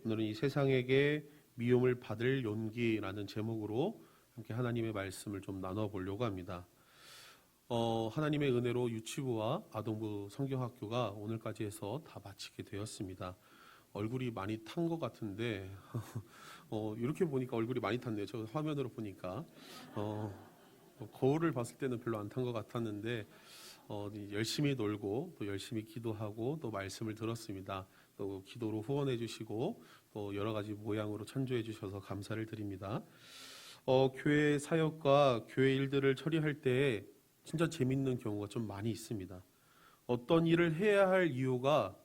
오늘은 이 세상에게 미움을 받을 용기라는 제목으로 함께 하나님의 말씀을 좀 나눠보려고 합니다. 하나님의 은혜로 유치부와 아동부 성경학교가 오늘까지 해서 다 마치게 되었습니다. 얼굴이 많이 탄 것 같은데 이렇게 보니까 얼굴이 많이 탔네요. 저 화면으로 보니까 거울을 봤을 때는 별로 안 탄 것 같았는데 열심히 놀고 또 열심히 기도하고 또 말씀을 들었습니다. 또 기도로 후원해 주시고 또 여러 가지 모양으로 찬조해 주셔서 감사를 드립니다. 교회 사역과 교회 일들을 처리할 때 진짜 재밌는 경우가 좀 많이 있습니다. 어떤 일을 해야 할 이유가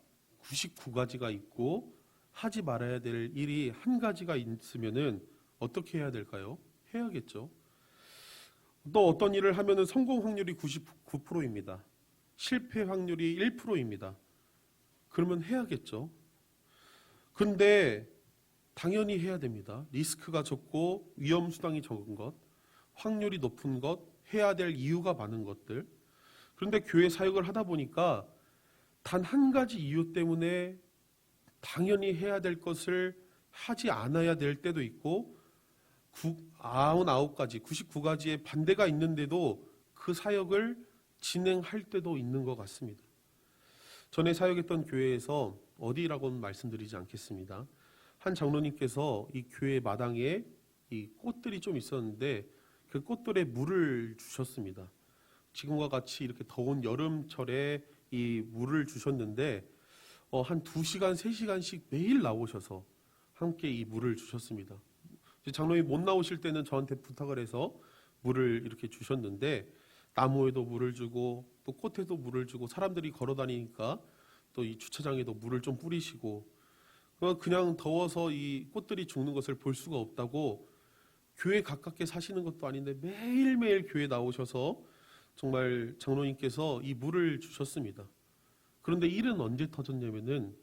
99가지가 있고 하지 말아야 될 일이 한 가지가 있으면은 어떻게 해야 될까요? 해야겠죠. 또 어떤 일을 하면은 성공 확률이 99%입니다. 실패 확률이 1%입니다. 그러면 해야겠죠. 근데 당연히 해야 됩니다. 리스크가 적고 위험 수당이 적은 것, 확률이 높은 것, 해야 될 이유가 많은 것들. 그런데 교회 사역을 하다 보니까 단 한 가지 이유 때문에 당연히 해야 될 것을 하지 않아야 될 때도 있고 99가지, 99가지의 반대가 있는데도 그 사역을 진행할 때도 있는 것 같습니다. 전에 사역했던 교회에서 어디라고는 말씀드리지 않겠습니다. 한 장로님께서 이 교회 마당에 이 꽃들이 좀 있었는데 그 꽃들에 물을 주셨습니다. 지금과 같이 이렇게 더운 여름철에 이 물을 주셨는데 한 2시간, 3시간씩 매일 나오셔서 함께 이 물을 주셨습니다. 장로님이 못 나오실 때는 저한테 부탁을 해서 물을 이렇게 주셨는데 나무에도 물을 주고 또 꽃에도 물을 주고 사람들이 걸어 다니니까 또 이 주차장에도 물을 좀 뿌리시고 그냥 더워서 이 꽃들이 죽는 것을 볼 수가 없다고 교회 가깝게 사시는 것도 아닌데 매일매일 교회 나오셔서 정말 장로님께서 이 물을 주셨습니다. 그런데 일은 언제 터졌냐면은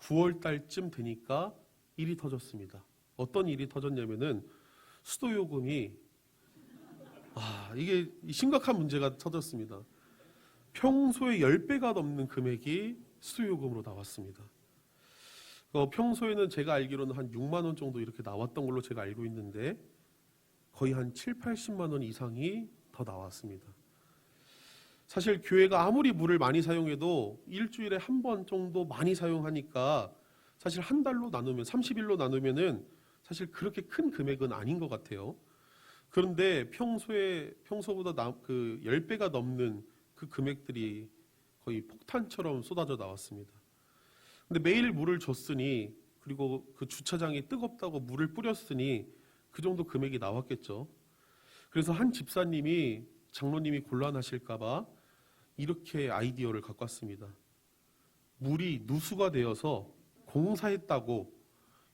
9월 달쯤 되니까 일이 터졌습니다. 어떤 일이 터졌냐면은 수도요금이 이게 심각한 문제가 터졌습니다. 평소에 10배가 넘는 금액이 수도요금으로 나왔습니다. 평소에는 제가 알기로는 한 6만 원 정도 이렇게 나왔던 걸로 제가 알고 있는데 거의 한 7, 80만 원 이상이 더 나왔습니다. 사실 교회가 아무리 물을 많이 사용해도 일주일에 한 번 정도 많이 사용하니까 사실 한 달로 나누면 30일로 나누면은 사실 그렇게 큰 금액은 아닌 것 같아요. 그런데 평소보다 10배가 넘는 그 금액들이 거의 폭탄처럼 쏟아져 나왔습니다. 근데 매일 물을 줬으니 그리고 그 주차장이 뜨겁다고 물을 뿌렸으니 그 정도 금액이 나왔겠죠. 그래서 한 집사님이 장로님이 곤란하실까봐 이렇게 아이디어를 갖고 왔습니다. 물이 누수가 되어서 공사했다고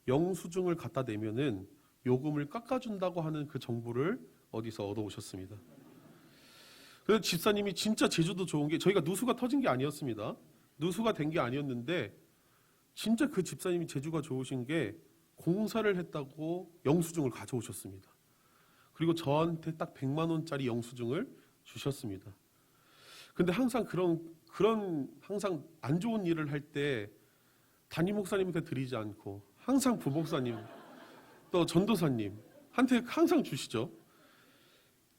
영수증을 갖다 내면은 요금을 깎아준다고 하는 그 정보를 어디서 얻어오셨습니다. 그래서 집사님이 진짜 제주도 좋은 게 저희가 누수가 터진 게 아니었습니다. 누수가 된 게 아니었는데 진짜 그 집사님이 제주가 좋으신 게 공사를 했다고 영수증을 가져오셨습니다. 그리고 저한테 딱 100만 원짜리 영수증을 주셨습니다. 근데 항상 그런 항상 안 좋은 일을 할 때 담임 목사님한테 드리지 않고 항상 부목사님 또 전도사님한테 항상 주시죠.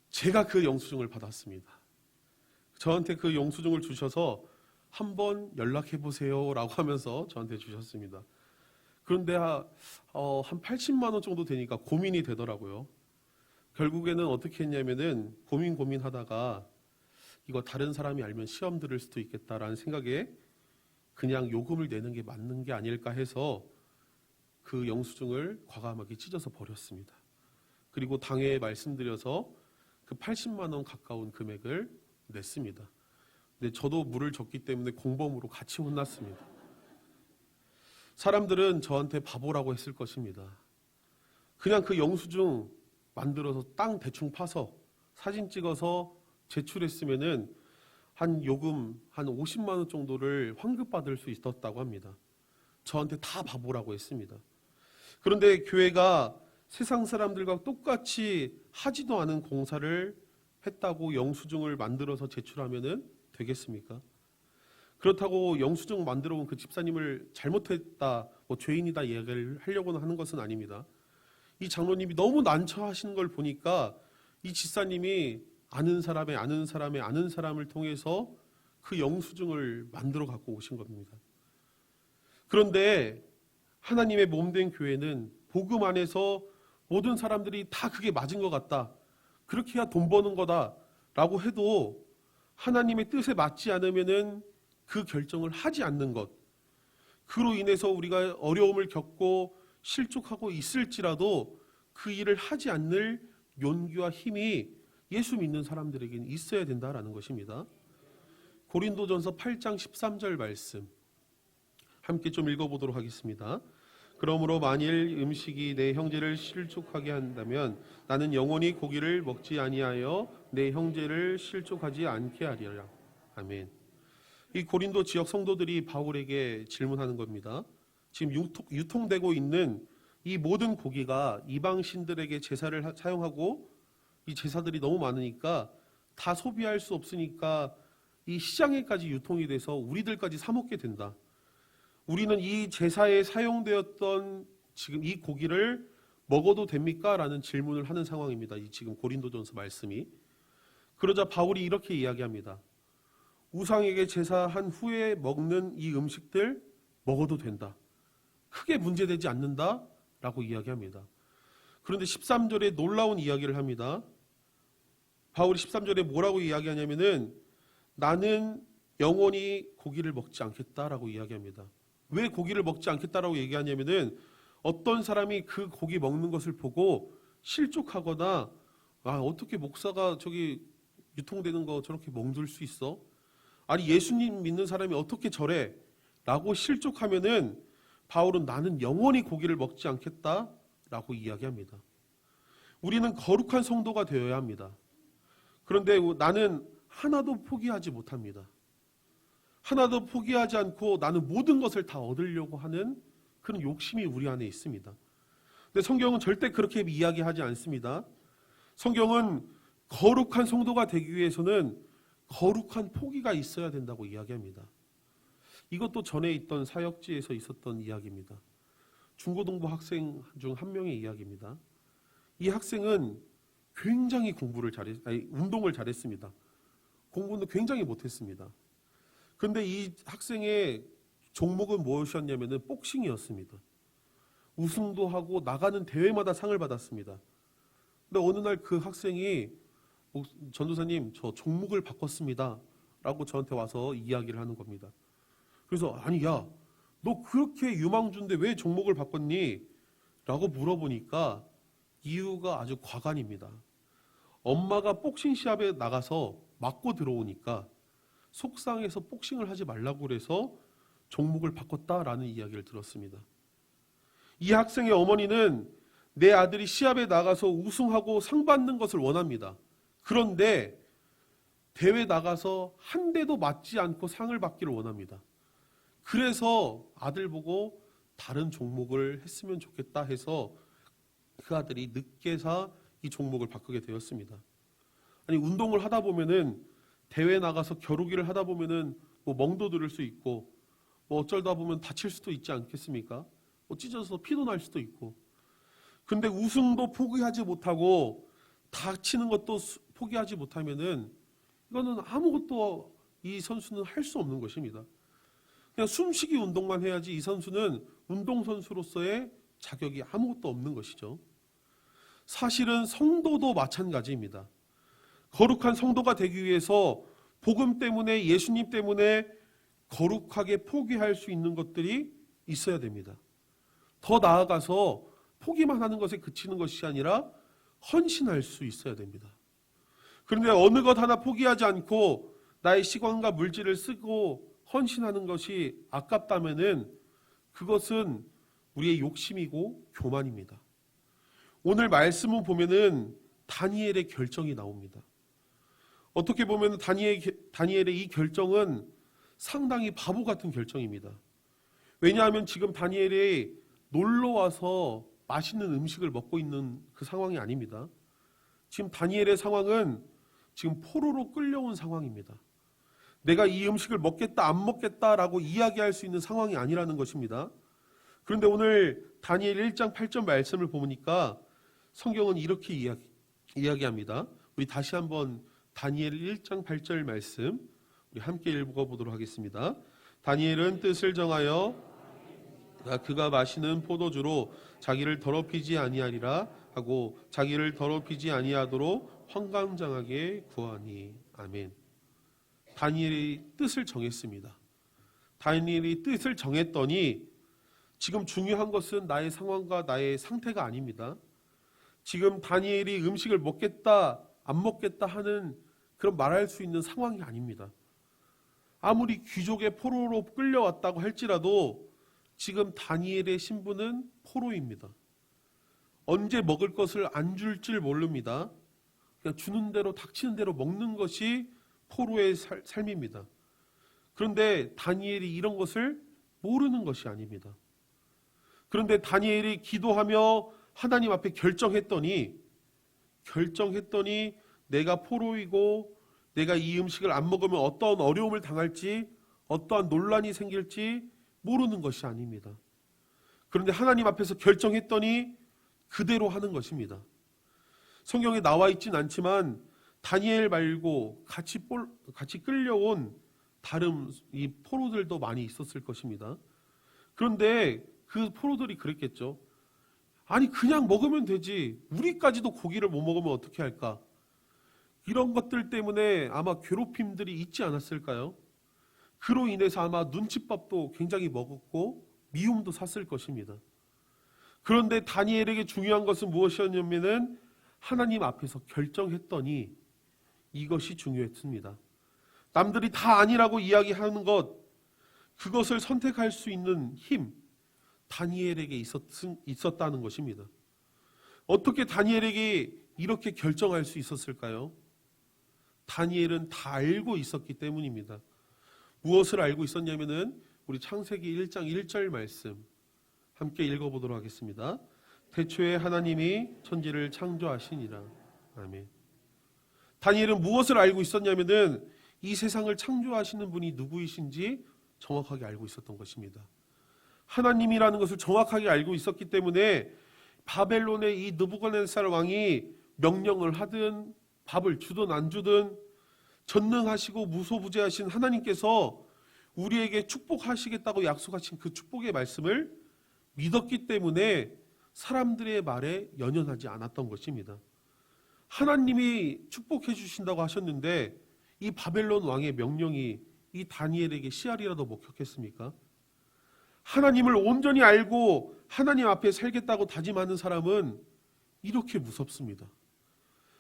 제가 그 영수증을 받았습니다. 저한테 그 영수증을 주셔서 한번 연락해 보세요 라고 하면서 저한테 주셨습니다. 그런데 한 80만 원 정도 되니까 고민이 되더라고요. 결국에는 어떻게 했냐면은 고민하다가 이거 다른 사람이 알면 시험 들을 수도 있겠다라는 생각에 그냥 요금을 내는 게 맞는 게 아닐까 해서 그 영수증을 과감하게 찢어서 버렸습니다. 그리고 당에 말씀드려서 그 80만 원 가까운 금액을 냈습니다. 근데 저도 물을 줬기 때문에 공범으로 같이 혼났습니다. 사람들은 저한테 바보라고 했을 것입니다. 그냥 그 영수증 만들어서 땅 대충 파서 사진 찍어서 제출했으면은 한 요금 한 50만 원 정도를 환급받을 수 있었다고 합니다. 저한테 다 바보라고 했습니다. 그런데 교회가 세상 사람들과 똑같이 하지도 않은 공사를 했다고 영수증을 만들어서 제출하면은 되겠습니까? 그렇다고 영수증 만들어 온 그 집사님을 잘못했다 뭐 죄인이다 이야기를 하려고 하는 것은 아닙니다. 이 장로님이 너무 난처하시는 걸 보니까 이 집사님이 아는 사람을 통해서 그 영수증을 만들어 갖고 오신 겁니다. 그런데 하나님의 몸된 교회는 복음 안에서 모든 사람들이 다 그게 맞은 것 같다, 그렇게 해야 돈 버는 거다라고 해도 하나님의 뜻에 맞지 않으면은 그 결정을 하지 않는 것, 그로 인해서 우리가 어려움을 겪고 실족하고 있을지라도 그 일을 하지 않을 용기와 힘이 예수 믿는 사람들에게는 있어야 된다라는 것입니다. 고린도전서 8장 13절 말씀 함께 좀 읽어보도록 하겠습니다. 그러므로 만일 음식이 내 형제를 실족하게 한다면 나는 영원히 고기를 먹지 아니하여 내 형제를 실족하지 않게 하리라. 아멘. 이 고린도 지역 성도들이 바울에게 질문하는 겁니다. 지금 유통되고 있는 이 모든 고기가 이방신들에게 제사를 사용하고 이 제사들이 너무 많으니까 다 소비할 수 없으니까 이 시장에까지 유통이 돼서 우리들까지 사 먹게 된다. 우리는 이 제사에 사용되었던 지금 이 고기를 먹어도 됩니까? 라는 질문을 하는 상황입니다. 이 지금 고린도전서 말씀이. 그러자 바울이 이렇게 이야기합니다. 우상에게 제사한 후에 먹는 이 음식들 먹어도 된다. 크게 문제되지 않는다 라고 이야기합니다. 그런데 13절에 놀라운 이야기를 합니다. 바울이 13절에 뭐라고 이야기하냐면은 나는 영원히 고기를 먹지 않겠다라고 이야기합니다. 왜 고기를 먹지 않겠다라고 얘기하냐면은 어떤 사람이 그 고기 먹는 것을 보고 실족하거나 어떻게 목사가 저기 유통되는 거 저렇게 먹을 수 있어? 아니 예수님 믿는 사람이 어떻게 저래? 라고 실족하면은 바울은 나는 영원히 고기를 먹지 않겠다라고 이야기합니다. 우리는 거룩한 성도가 되어야 합니다. 그런데 나는 하나도 포기하지 못합니다. 하나도 포기하지 않고 나는 모든 것을 다 얻으려고 하는 그런 욕심이 우리 안에 있습니다. 근데 성경은 절대 그렇게 이야기하지 않습니다. 성경은 거룩한 성도가 되기 위해서는 거룩한 포기가 있어야 된다고 이야기합니다. 이것도 전에 있던 사역지에서 있었던 이야기입니다. 중고등부 학생 중 한 명의 이야기입니다. 이 학생은 굉장히 운동을 잘했습니다. 공부는 굉장히 못했습니다. 그런데 이 학생의 종목은 무엇이었냐면은 복싱이었습니다. 우승도 하고 나가는 대회마다 상을 받았습니다. 근데 어느 날 그 학생이 전도사님 저 종목을 바꿨습니다 라고 저한테 와서 이야기를 하는 겁니다. 그래서 아니 야 너 그렇게 유망주인데 왜 종목을 바꿨니? 라고 물어보니까 이유가 아주 과관입니다. 엄마가 복싱 시합에 나가서 맞고 들어오니까 속상해서 복싱을 하지 말라고 그래서 종목을 바꿨다라는 이야기를 들었습니다. 이 학생의 어머니는 내 아들이 시합에 나가서 우승하고 상 받는 것을 원합니다. 그런데 대회 나가서 한 대도 맞지 않고 상을 받기를 원합니다. 그래서 아들 보고 다른 종목을 했으면 좋겠다 해서 그 아들이 늦게서 이 종목을 바꾸게 되었습니다. 아니 운동을 하다 보면은 대회 나가서 겨루기를 하다 보면은 뭐 멍도 들을 수 있고 뭐 어쩌다 보면 다칠 수도 있지 않겠습니까? 뭐 찢어서 피도 날 수도 있고. 근데 우승도 포기하지 못하고 다치는 것도 포기하지 못하면은 이거는 아무것도 이 선수는 할 수 없는 것입니다. 그냥 숨쉬기 운동만 해야지 이 선수는 운동선수로서의 자격이 아무것도 없는 것이죠. 사실은 성도도 마찬가지입니다. 거룩한 성도가 되기 위해서 복음 때문에 예수님 때문에 거룩하게 포기할 수 있는 것들이 있어야 됩니다. 더 나아가서 포기만 하는 것에 그치는 것이 아니라 헌신할 수 있어야 됩니다. 그런데 어느 것 하나 포기하지 않고 나의 시간과 물질을 쓰고 헌신하는 것이 아깝다면은 그것은 우리의 욕심이고 교만입니다. 오늘 말씀을 보면은 다니엘의 결정이 나옵니다. 어떻게 보면 다니엘의 이 결정은 상당히 바보 같은 결정입니다. 왜냐하면 지금 다니엘이 놀러 와서 맛있는 음식을 먹고 있는 그 상황이 아닙니다. 지금 다니엘의 상황은 지금 포로로 끌려온 상황입니다. 내가 이 음식을 먹겠다 안 먹겠다라고 이야기할 수 있는 상황이 아니라는 것입니다. 그런데 오늘 다니엘 1장 8절 말씀을 보니까 성경은 이렇게 이야기합니다. 우리 다시 한번 다니엘 1장 8절 말씀 우리 함께 읽어보도록 하겠습니다. 다니엘은 뜻을 정하여 그가 마시는 포도주로 자기를 더럽히지 아니하리라 하고 자기를 더럽히지 아니하도록 황강장하게 구하니. 아멘. 다니엘이 뜻을 정했습니다. 다니엘이 뜻을 정했더니 지금 중요한 것은 나의 상황과 나의 상태가 아닙니다. 지금 다니엘이 음식을 먹겠다 안 먹겠다 하는 그런 말할 수 있는 상황이 아닙니다. 아무리 귀족의 포로로 끌려왔다고 할지라도 지금 다니엘의 신분은 포로입니다. 언제 먹을 것을 안 줄 줄 모릅니다. 그냥 주는 대로 닥치는 대로 먹는 것이 포로의 삶입니다. 그런데 다니엘이 이런 것을 모르는 것이 아닙니다. 그런데 다니엘이 기도하며 하나님 앞에 결정했더니 내가 포로이고 내가 이 음식을 안 먹으면 어떠한 어려움을 당할지 어떠한 논란이 생길지 모르는 것이 아닙니다. 그런데 하나님 앞에서 결정했더니 그대로 하는 것입니다. 성경에 나와 있진 않지만 다니엘 말고 같이 끌려온 다른 이 포로들도 많이 있었을 것입니다. 그런데 그 포로들이 그랬겠죠. 아니 그냥 먹으면 되지 우리까지도 고기를 못 먹으면 어떻게 할까? 이런 것들 때문에 아마 괴롭힘들이 있지 않았을까요? 그로 인해서 아마 눈칫밥도 굉장히 먹었고 미움도 샀을 것입니다. 그런데 다니엘에게 중요한 것은 무엇이었냐면은 하나님 앞에서 결정했더니 이것이 중요했습니다. 남들이 다 아니라고 이야기하는 것, 그것을 선택할 수 있는 힘, 다니엘에게 있었다는 것입니다. 어떻게 다니엘에게 이렇게 결정할 수 있었을까요? 다니엘은 다 알고 있었기 때문입니다. 무엇을 알고 있었냐면은 우리 창세기 1장 1절 말씀 함께 읽어보도록 하겠습니다. 태초에 하나님이 천지를 창조하시니라. 아멘. 다니엘은 무엇을 알고 있었냐면은 이 세상을 창조하시는 분이 누구이신지 정확하게 알고 있었던 것입니다. 하나님이라는 것을 정확하게 알고 있었기 때문에 바벨론의 이 느부갓네살 왕이 명령을 하든 밥을 주든 안 주든 전능하시고 무소부재하신 하나님께서 우리에게 축복하시겠다고 약속하신 그 축복의 말씀을 믿었기 때문에 사람들의 말에 연연하지 않았던 것입니다. 하나님이 축복해 주신다고 하셨는데 이 바벨론 왕의 명령이 이 다니엘에게 씨알이라도 먹혔겠습니까? 하나님을 온전히 알고 하나님 앞에 살겠다고 다짐하는 사람은 이렇게 무섭습니다.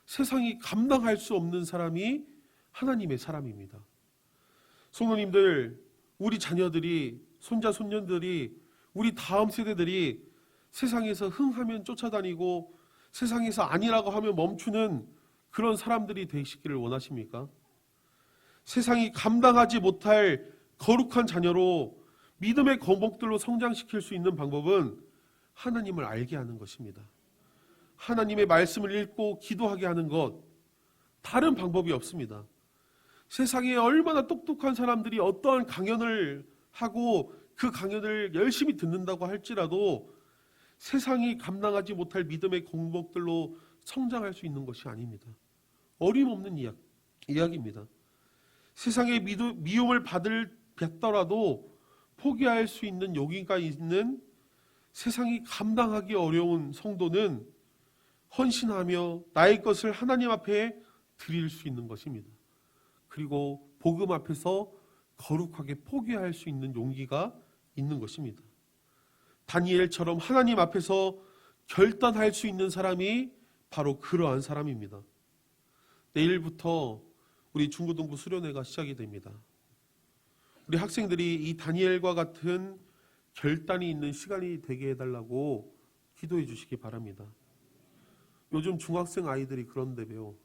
세상이 감당할 수 없는 사람이 하나님의 사람입니다. 성도님들, 우리 자녀들이, 손자, 손녀들이, 우리 다음 세대들이 세상에서 흥하면 쫓아다니고 세상에서 아니라고 하면 멈추는 그런 사람들이 되시기를 원하십니까? 세상이 감당하지 못할 거룩한 자녀로 믿음의 거목들로 성장시킬 수 있는 방법은 하나님을 알게 하는 것입니다. 하나님의 말씀을 읽고 기도하게 하는 것, 다른 방법이 없습니다. 세상에 얼마나 똑똑한 사람들이 어떠한 강연을 하고 그 강연을 열심히 듣는다고 할지라도 세상이 감당하지 못할 믿음의 공복들로 성장할 수 있는 것이 아닙니다. 어림없는 이야기입니다. 세상의 미움을 받더라도 포기할 수 있는 용기가 있는 세상이 감당하기 어려운 성도는 헌신하며 나의 것을 하나님 앞에 드릴 수 있는 것입니다. 그리고 복음 앞에서 거룩하게 포기할 수 있는 용기가 있는 것입니다. 다니엘처럼 하나님 앞에서 결단할 수 있는 사람이 바로 그러한 사람입니다. 내일부터 우리 중고등부 수련회가 시작이 됩니다. 우리 학생들이 이 다니엘과 같은 결단이 있는 시간이 되게 해달라고 기도해 주시기 바랍니다. 요즘 중학생 아이들이 그런데요.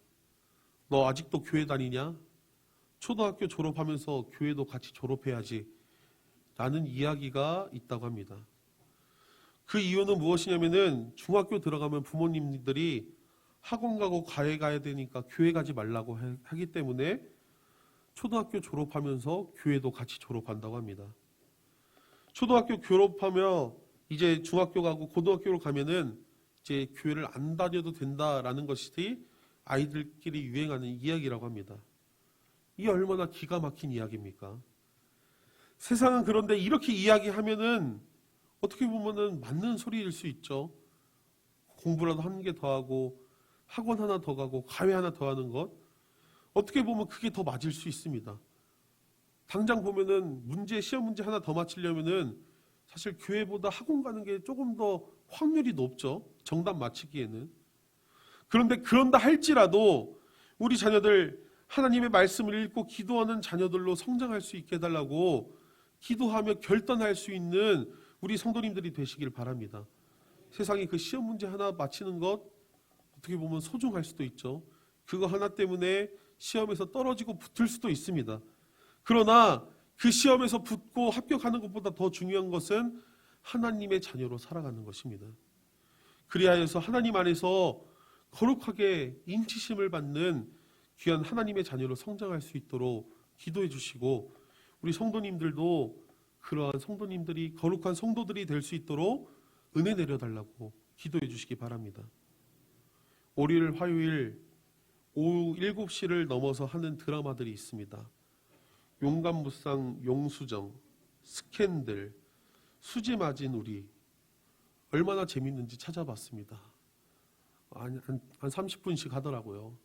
너 아직도 교회 다니냐? 초등학교 졸업하면서 교회도 같이 졸업해야지 라는 이야기가 있다고 합니다. 그 이유는 무엇이냐면은 중학교 들어가면 부모님들이 학원 가고 과외 가야 되니까 교회 가지 말라고 하기 때문에 초등학교 졸업하면서 교회도 같이 졸업한다고 합니다. 초등학교 졸업하며 이제 중학교 가고 고등학교로 가면은 이제 교회를 안 다녀도 된다라는 것이 아이들끼리 유행하는 이야기라고 합니다. 이 얼마나 기가 막힌 이야기입니까? 세상은 그런데 이렇게 이야기하면은 어떻게 보면은 맞는 소리일 수 있죠. 공부라도 한 개 더 하고 학원 하나 더 가고 과외 하나 더 하는 것, 어떻게 보면 그게 더 맞을 수 있습니다. 당장 보면은 시험 문제 하나 더 맞히려면은 사실 교회보다 학원 가는 게 조금 더 확률이 높죠. 정답 맞히기에는. 그런데 그런다 할지라도 우리 자녀들 하나님의 말씀을 읽고 기도하는 자녀들로 성장할 수 있게 해달라고 기도하며 결단할 수 있는 우리 성도님들이 되시길 바랍니다. 세상에 그 시험 문제 하나 맞히는 것 어떻게 보면 소중할 수도 있죠. 그거 하나 때문에 시험에서 떨어지고 붙을 수도 있습니다. 그러나 그 시험에서 붙고 합격하는 것보다 더 중요한 것은 하나님의 자녀로 살아가는 것입니다. 그리하여서 하나님 안에서 거룩하게 인치심을 받는 귀한 하나님의 자녀로 성장할 수 있도록 기도해 주시고, 우리 성도님들도 그러한 성도님들이 거룩한 성도들이 될 수 있도록 은혜 내려달라고 기도해 주시기 바랍니다. 월요일, 화요일 오후 7시를 넘어서 하는 드라마들이 있습니다. 용감무쌍, 용수정, 스캔들, 수지 맞은 우리, 얼마나 재밌는지 찾아봤습니다. 한 30분씩 하더라고요.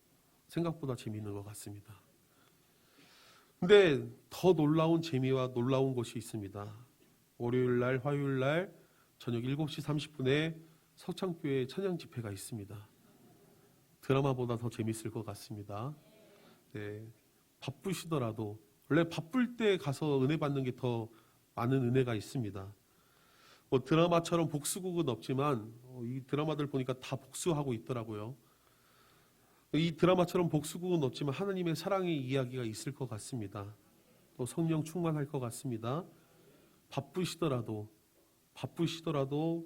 생각보다 재밌는 것 같습니다. 근데 더 놀라운 재미와 놀라운 것이 있습니다. 월요일 날, 화요일 날 저녁 7시 30분에 서창교회 찬양 집회가 있습니다. 드라마보다 더 재밌을 것 같습니다. 네, 바쁘시더라도 원래 바쁠 때 가서 은혜 받는 게 더 많은 은혜가 있습니다. 드라마처럼 복수극은 없지만 이 드라마들 보니까 다 복수하고 있더라고요. 이 드라마처럼 복수극은 없지만 하나님의 사랑의 이야기가 있을 것 같습니다. 또 성령 충만할 것 같습니다. 바쁘시더라도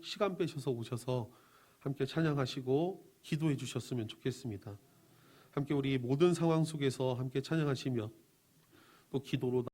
시간 빼셔서 오셔서 함께 찬양하시고 기도해 주셨으면 좋겠습니다. 함께 우리 모든 상황 속에서 함께 찬양하시며 또 기도로